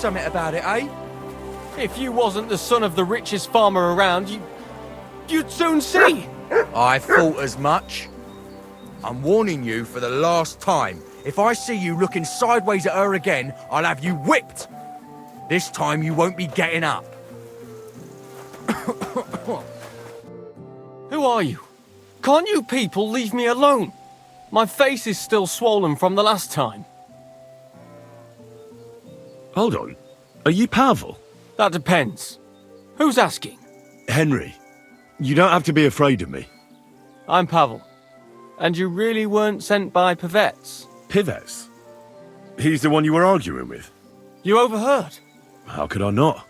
something about it, eh? If you wasn't the son of the richest farmer around, you'd soon see. I thought as much. I'm warning you for the last time. If I see you looking sideways at her again, I'll have you whipped. This time you won't be getting up. Who are you? Can't you people leave me alone? My face is still swollen from the last time. Hold on. Are you Pavel? That depends. Who's asking? Henry, you don't have to be afraid of me. I'm Pavel. And you really weren't sent by Pivets? Pivets? He's the one you were arguing with? You overheard? How could I not?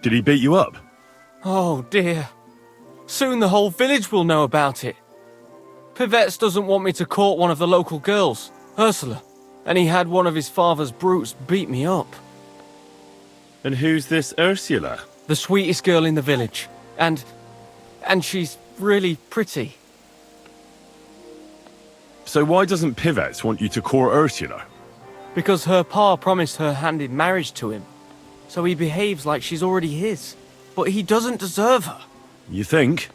Did he beat you up? Oh dear. Soon the whole village will know about it. Pivets doesn't want me to court one of the local girls, Ursula, and he had one of his father's brutes beat me up. And who's this Ursula? The sweetest girl in the village. And she's really pretty. So why doesn't Pivets want you to court Ursula? Because her pa promised her hand in marriage to him. So he behaves like she's already his. But he doesn't deserve her. You think?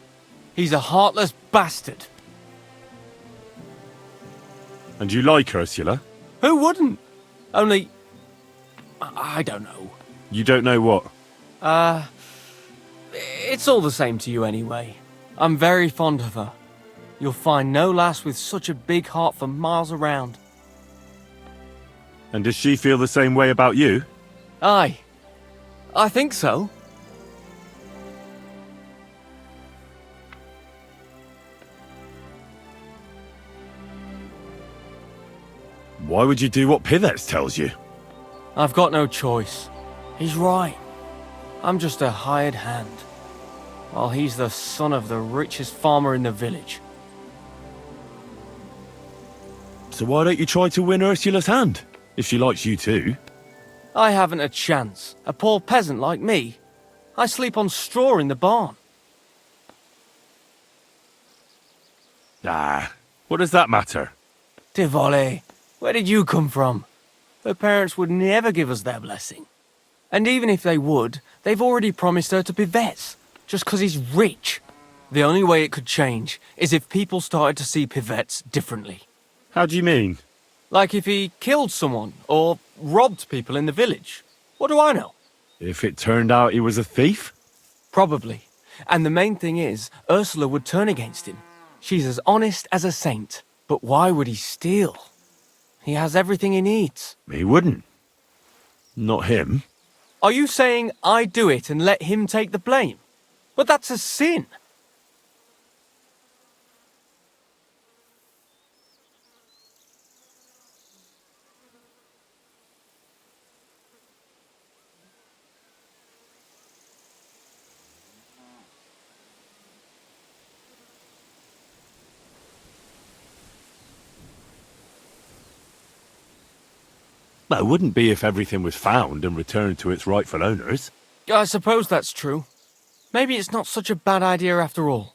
He's a heartless bastard. And you like Ursula? Who wouldn't? Only... I don't know. You don't know what? It's all the same to you anyway. I'm very fond of her. You'll find no lass with such a big heart for miles around. And does she feel the same way about you? Aye. I think so. Why would you do what Pivets tells you? I've got no choice. He's right. I'm just a hired hand. While he's the son of the richest farmer in the village. So why don't you try to win Ursula's hand, if she likes you too? I haven't a chance. A poor peasant like me. I sleep on straw in the barn. Ah, what does that matter? Tivoli, where did you come from? Her parents would never give us their blessing. And even if they would, they've already promised her to Pivets, just 'cause he's rich. The only way it could change is if people started to see Pivets differently. How do you mean? Like if he killed someone, or robbed people in the village. What do I know? If it turned out he was a thief? Probably. And the main thing is, Ursula would turn against him. She's as honest as a saint. But why would he steal? He has everything he needs. He wouldn't. Not him. Are you saying I do it and let him take the blame? But that's a sin. Well, it wouldn't be if everything was found and returned to its rightful owners. I suppose that's true. Maybe it's not such a bad idea after all.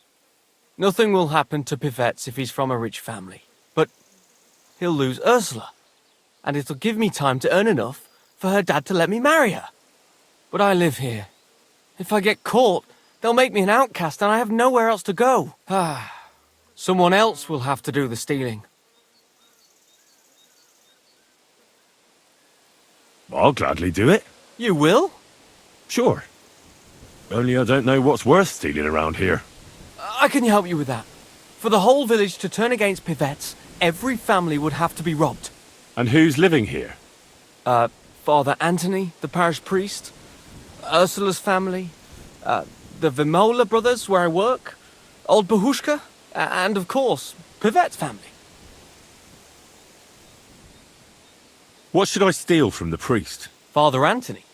Nothing will happen to Pivets if he's from a rich family. But he'll lose Ursula. And it'll give me time to earn enough for her dad to let me marry her. But I live here. If I get caught, they'll make me an outcast and I have nowhere else to go. Someone else will have to do the stealing. I'll gladly do it. You will? Sure. Only I don't know what's worth stealing around here. I can help you with that. For the whole village to turn against Pivets, every family would have to be robbed. And who's living here? Father Anthony, the parish priest, Ursula's family, the Vimola brothers where I work, old Bahushka, and of course, Pivet's family. What should I steal from the priest? Father Anthony?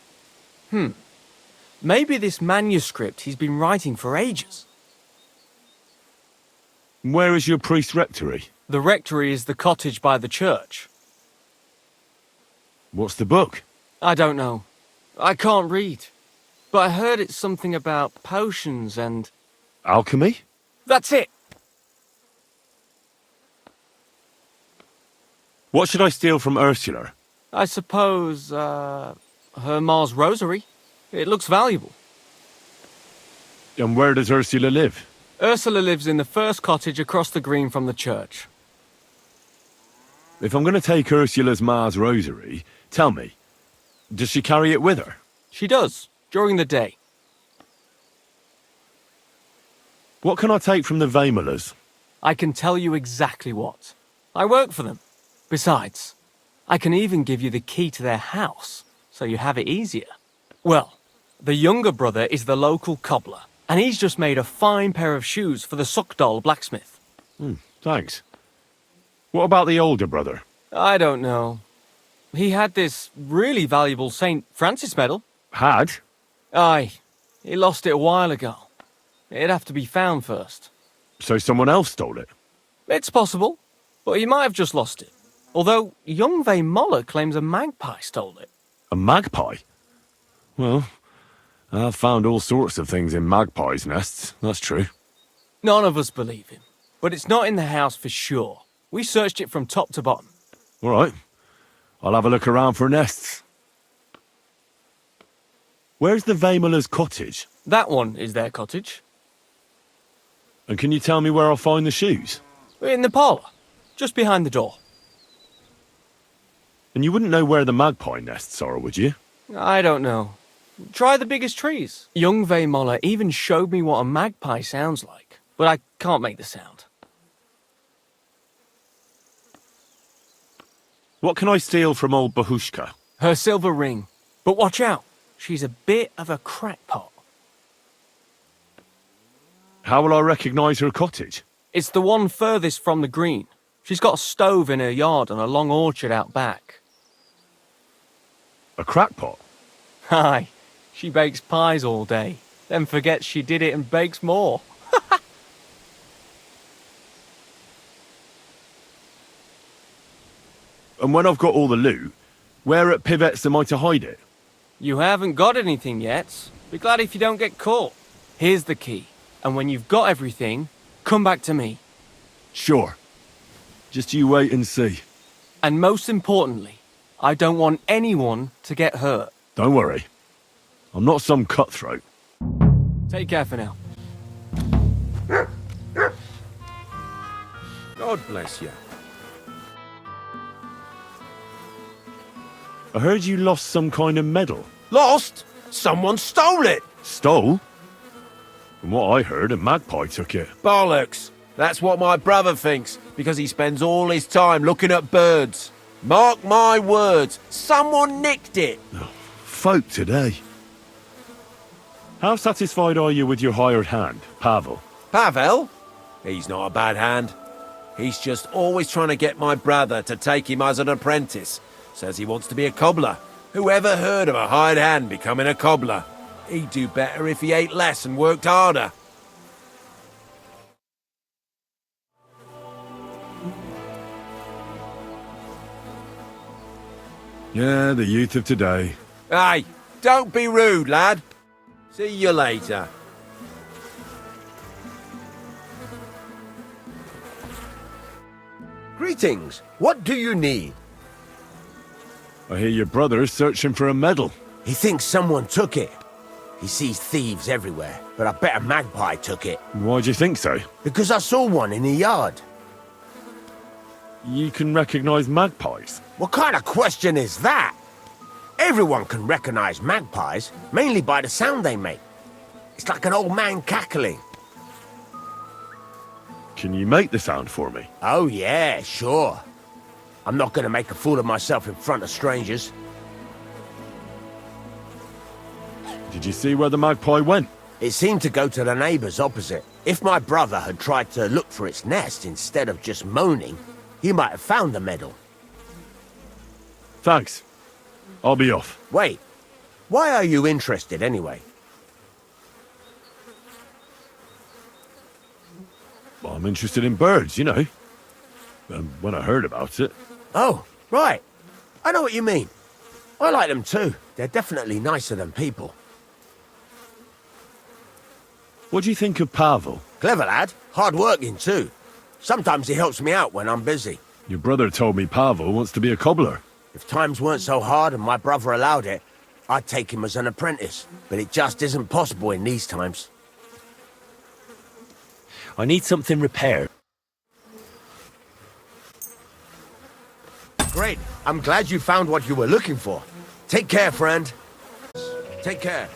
Maybe this manuscript he's been writing for ages. Where is your priest rectory? The rectory is the cottage by the church. What's the book? I don't know. I can't read. But I heard it's something about potions and... Alchemy? That's it! What should I steal from Ursula? I suppose, Her Ma's rosary. It looks valuable. And where does Ursula live? Ursula lives in the first cottage across the green from the church. If I'm going to take Ursula's Ma's rosary, tell me, does she carry it with her? She does, during the day. What can I take from the Vamelers? I can tell you exactly what. I work for them. Besides, I can even give you the key to their house, so you have it easier. Well, the younger brother is the local cobbler, and he's just made a fine pair of shoes for the Suckdoll blacksmith. Thanks. What about the older brother? I don't know. He had this really valuable St. Francis medal. Had? Aye, he lost it a while ago. It'd have to be found first. So someone else stole it? It's possible, but he might have just lost it. Although young Vay Moller claims a magpie stole it. A magpie? Well, I've found all sorts of things in magpies' nests, that's true. None of us believe him, but it's not in the house for sure. We searched it from top to bottom. All right. I'll have a look around for nests. Where's the Vamelers' cottage? That one is their cottage. And can you tell me where I'll find the shoes? In the parlour, just behind the door. And you wouldn't know where the magpie nests are, would you? I don't know. Try the biggest trees. Young Vay Moller even showed me what a magpie sounds like, but I can't make the sound. What can I steal from old Bahushka? Her silver ring. But watch out, she's a bit of a crackpot. How will I recognise her cottage? It's the one furthest from the green. She's got a stove in her yard and a long orchard out back. A crackpot? Aye, she bakes pies all day, then forgets she did it and bakes more. And when I've got all the loot, where at Pivet's am I to hide it? You haven't got anything yet. Be glad if you don't get caught. Here's the key, and when you've got everything, come back to me. Sure. Just you wait and see. And most importantly, I don't want anyone to get hurt. Don't worry. I'm not some cutthroat. Take care for now. God bless you. I heard you lost some kind of medal. Lost? Someone stole it! Stole? From what I heard, a magpie took it. Bollocks. That's what my brother thinks, because he spends all his time looking at birds. Mark my words, someone nicked it. Folk today. How satisfied are you with your hired hand, Pavel? Pavel? He's not a bad hand. He's just always trying to get my brother to take him as an apprentice. Says he wants to be a cobbler. Whoever heard of a hired hand becoming a cobbler? He'd do better if he ate less and worked harder. Yeah, the youth of today. Hey, don't be rude, lad. See you later. Greetings. What do you need? I hear your brother's searching for a medal. He thinks someone took it. He sees thieves everywhere, but I bet a magpie took it. Why do you think so? Because I saw one in the yard. You can recognise magpies. What kind of question is that? Everyone can recognize magpies, mainly by the sound they make. It's like an old man cackling. Can you make the sound for me? Oh yeah, sure. I'm not gonna make a fool of myself in front of strangers. Did you see where the magpie went? It seemed to go to the neighbors opposite. If my brother had tried to look for its nest instead of just moaning, he might have found the medal. Thanks. I'll be off. Wait, why are you interested anyway? Well, I'm interested in birds, you know. And when I heard about it... Oh, right. I know what you mean. I like them too. They're definitely nicer than people. What do you think of Pavel? Clever lad. Hard working too. Sometimes he helps me out when I'm busy. Your brother told me Pavel wants to be a cobbler. If times weren't so hard and my brother allowed it, I'd take him as an apprentice, but it just isn't possible in these times. I need something repaired. Great. I'm glad you found what you were looking for. Take care, friend. Take care.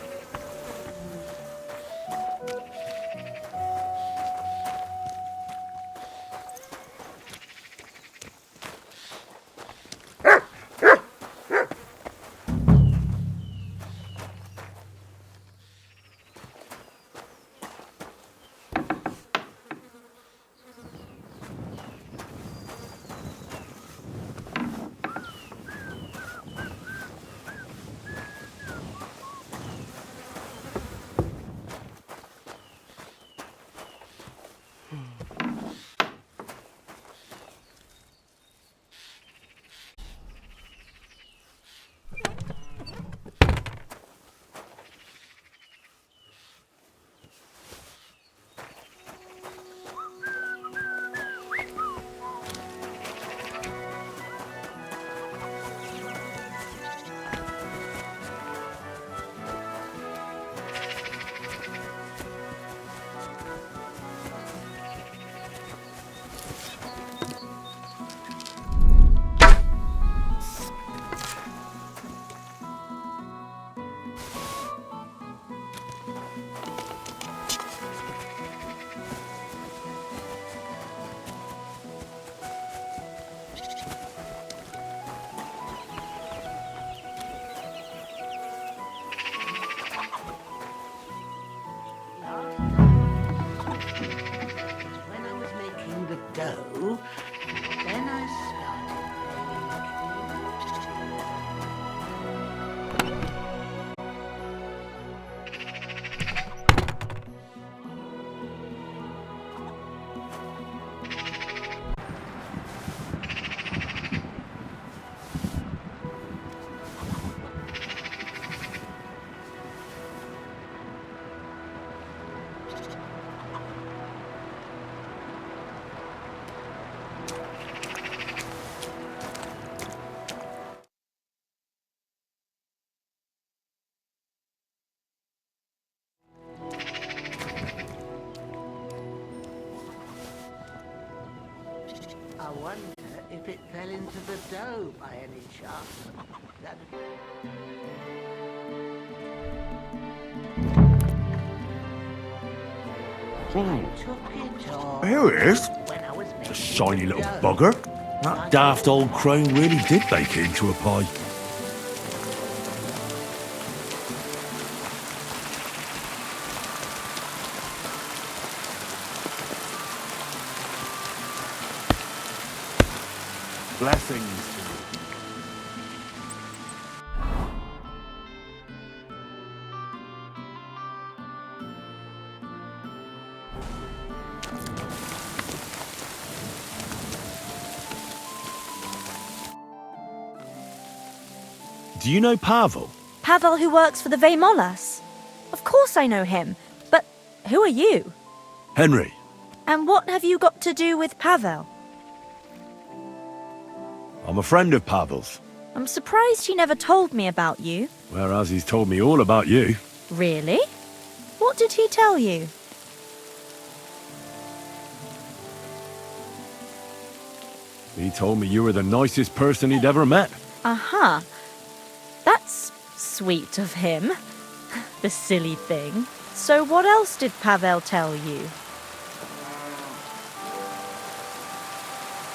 I wonder if it fell into the dough by any chance. I took it off Here it is. when I was making Shiny the little dough. bugger. That daft old crone really did bake it into a pie. Blessings. Do you know Pavel? Pavel who works for the Veimolas? Of course I know him, but who are you? Henry. And what have you got to do with Pavel? I'm a friend of Pavel's, I'm surprised he never told me about you. whereas he's told me all about you. Really? What did he tell you? He told me you were the nicest person he'd ever met. Aha. That's sweet of him. The silly thing. So what else did Pavel tell you?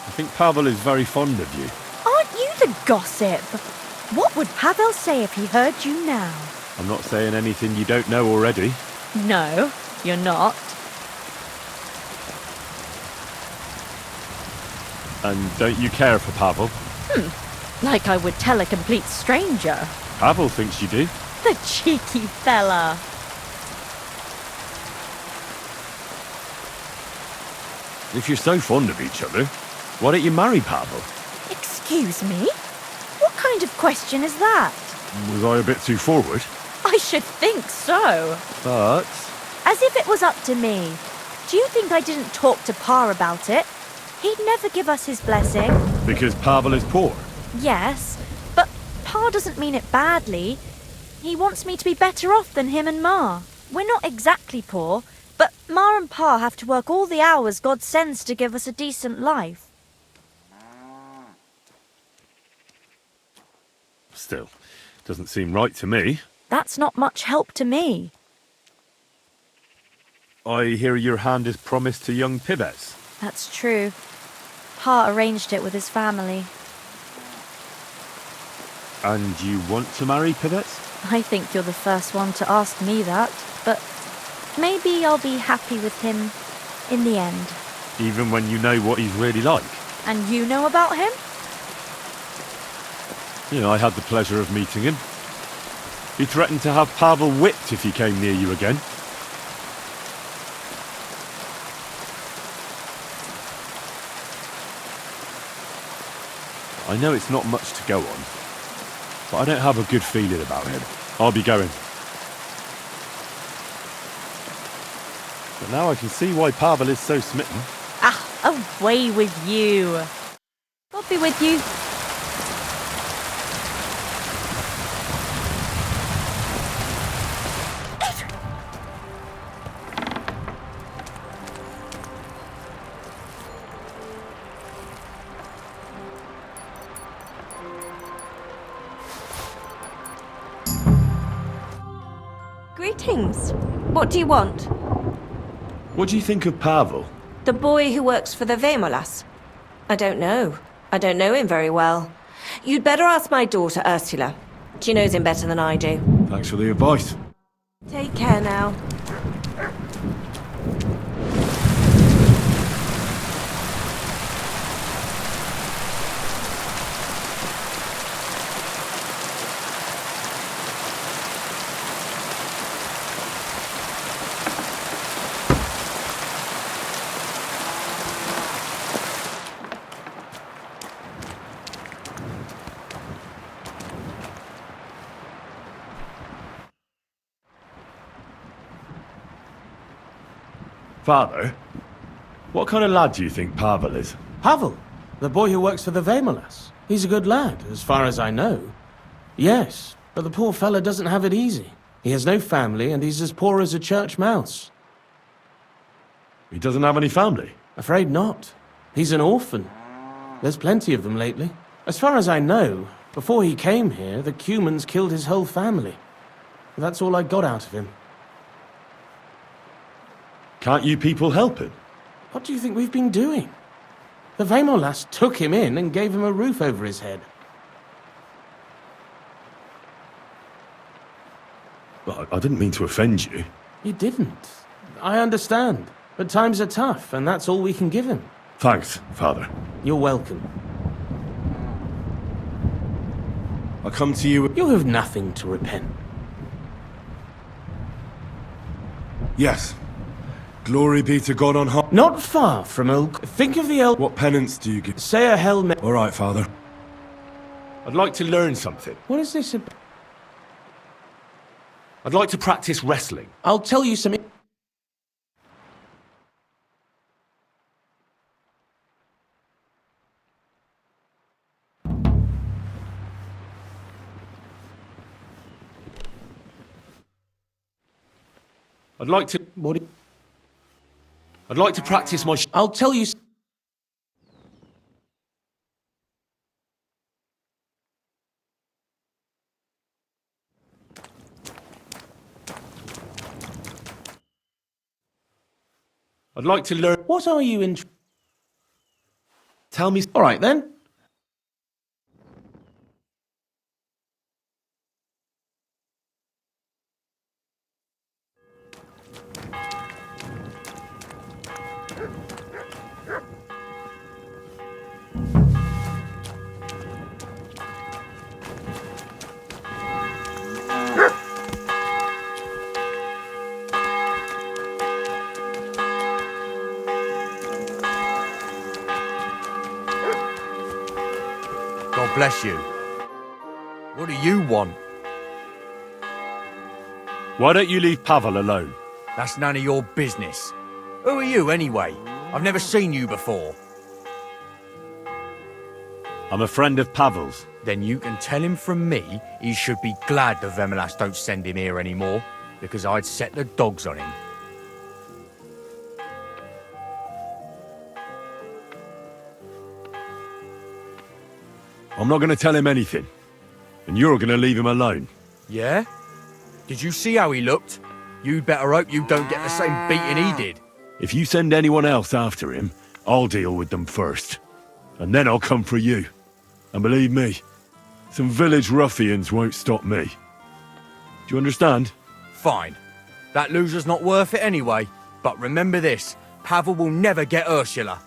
I think Pavel is very fond of you. Aren't you the gossip? What would Pavel say if he heard you now? I'm not saying anything you don't know already. No, you're not. And don't you care for Pavel? Like I would tell a complete stranger. Pavel thinks you do. The cheeky fella. If you're so fond of each other, why don't you marry Pavel? Excuse me? What kind of question is that? Was I a bit too forward? I should think so. But As if it was up to me. Do you think I didn't talk to Pa about it? He'd never give us his blessing. because Pavel is poor. Yes, but Pa doesn't mean it badly. He wants me to be better off than him and Ma. We're not exactly poor, but Ma and Pa have to work all the hours God sends to give us a decent life. Still, doesn't seem right to me. That's not much help to me. I hear your hand is promised to young Pivets. That's true. Pa arranged it with his family. And you want to marry Pivets? I think you're the first one to ask me that, but maybe I'll be happy with him in the end. Even when you know what he's really like? And you know about him? Yeah, I had the pleasure of meeting him. He threatened to have Pavel whipped if he came near you again. I know it's not much to go on, but I don't have a good feeling about him. I'll be going. But now I can see why Pavel is so smitten. Ah, away with you. God be with you. Greetings. What do you want? What do you think of Pavel? The boy who works for the Vemolas? I don't know. I don't know him very well. You'd better ask my daughter, Ursula. She knows him better than I do. Thanks for the advice. Take care now. Father, what kind of lad do you think Pavel is? Pavel, the boy who works for the Vemolas. He's a good lad, as far as I know. Yes, but the poor fella doesn't have it easy. He has no family, and he's as poor as a church mouse. He doesn't have any family? Afraid not. He's an orphan. There's plenty of them lately. As far as I know, before he came here, the Cumans killed his whole family. That's all I got out of him. Can't you people help him? What do you think we've been doing? The Vemolas took him in and gave him a roof over his head. Well, I didn't mean to offend you. You didn't. I understand. But times are tough, and that's all we can give him. Thanks, Father. You're welcome. I come to you... You have nothing to repent. Yes. Glory be to God on high. Not far from Oak. Think of the elk. What penance do you give? Say a Hail Mary. All right, Father. I'd like to learn something. What is this about? I'd like to practice wrestling. I'll tell you some... I'd like to... What? I'd like to practice my... I'll tell you... I'd like to learn... What are you in... Tell me... All right, then. God bless you. What do you want? Why don't you leave Pavel alone? That's none of your business. Who are you, anyway? I've never seen you before. I'm a friend of Pavel's. Then you can tell him from me he should be glad the Vemolas don't send him here anymore, because I'd set the dogs on him. I'm not going to tell him anything. And you're going to leave him alone. Yeah? Did you see how he looked? You'd better hope you don't get the same beating he did. If you send anyone else after him, I'll deal with them first. And then I'll come for you. And believe me, some village ruffians won't stop me. Do you understand? Fine. That loser's not worth it anyway. But remember this, Pavel will never get Ursula.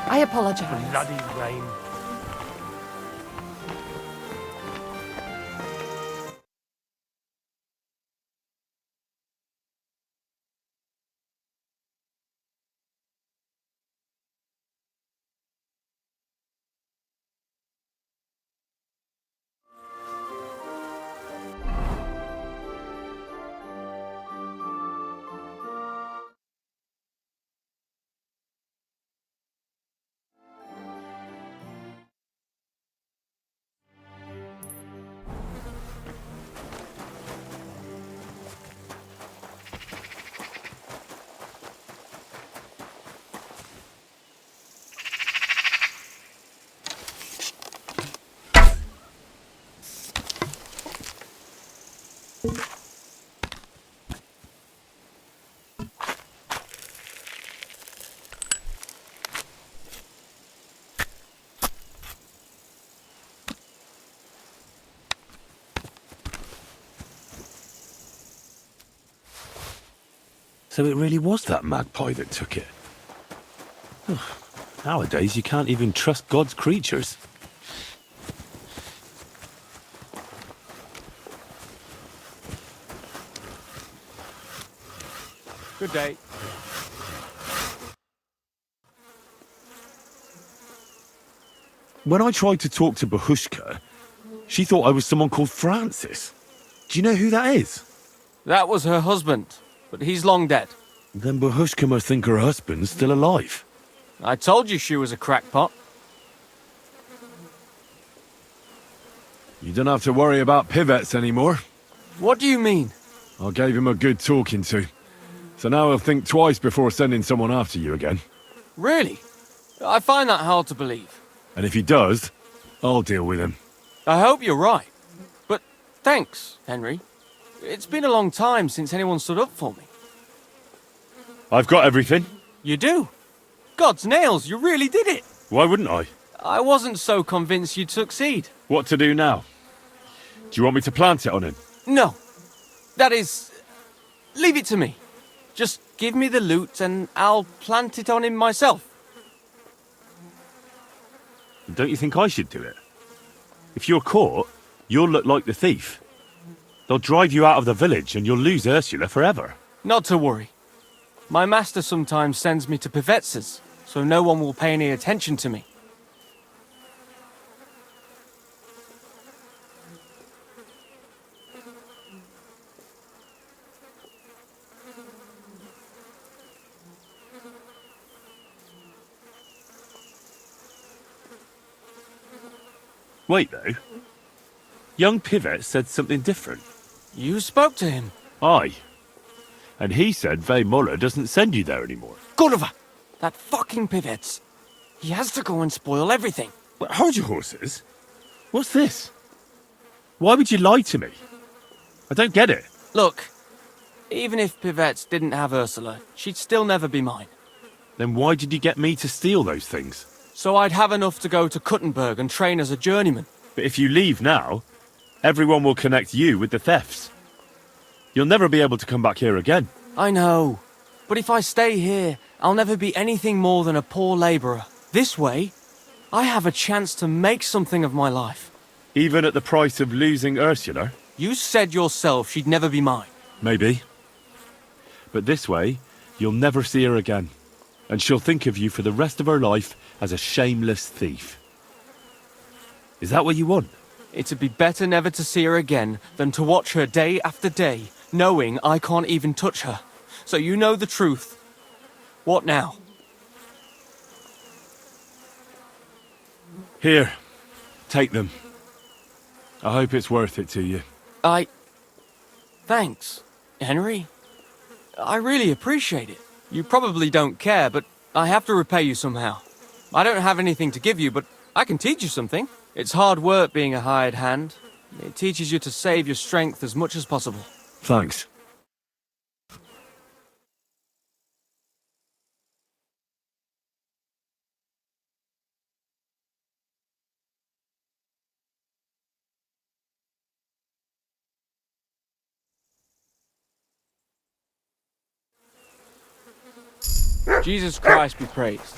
I apologize. Bloody rain. So it really was that magpie that took it. Nowadays, you can't even trust God's creatures. Good day. When I tried to talk to Bahushka, she thought I was someone called Francis. Do you know who that is? That was her husband, but he's long dead. Then Bahushka must think her husband's still alive. I told you she was a crackpot. You don't have to worry about pivets anymore. What do you mean? I gave him a good talking to. So now he'll think twice before sending someone after you again. Really? I find that hard to believe. And if he does, I'll deal with him. I hope you're right. But thanks, Henry. It's been a long time since anyone stood up for me. I've got everything. You do? God's nails, you really did it. Why wouldn't I? I wasn't so convinced you'd succeed. What to do now? Do you want me to plant it on him? No. That is... leave it to me. Just give me the loot and I'll plant it on him myself. Don't you think I should do it? If you're caught, you'll look like the thief. They'll drive you out of the village and you'll lose Ursula forever. Not to worry. My master sometimes sends me to Pevets's, so no one will pay any attention to me. Wait, though. Young Pivet said something different. You spoke to him? Aye. And he said Vymola doesn't send you there anymore. Kurva! That fucking Pivets. He has to go and spoil everything. But hold your horses. What's this? Why would you lie to me? I don't get it. Look, even if Pivets didn't have Ursula, she'd still never be mine. Then why did you get me to steal those things? So I'd have enough to go to Kuttenberg and train as a journeyman. But if you leave now, everyone will connect you with the thefts. You'll never be able to come back here again. I know. But if I stay here, I'll never be anything more than a poor labourer. This way, I have a chance to make something of my life. Even at the price of losing Ursula? You said yourself she'd never be mine. Maybe. But this way, you'll never see her again. And she'll think of you for the rest of her life as a shameless thief. Is that what you want? It'd be better never to see her again than to watch her day after day, knowing I can't even touch her. So you know the truth. What now? Here. Take them. I hope it's worth it to you. Thanks, Henry. I really appreciate it. You probably don't care, but I have to repay you somehow. I don't have anything to give you, but I can teach you something. It's hard work being a hired hand. It teaches you to save your strength as much as possible. Thanks. Jesus Christ be praised.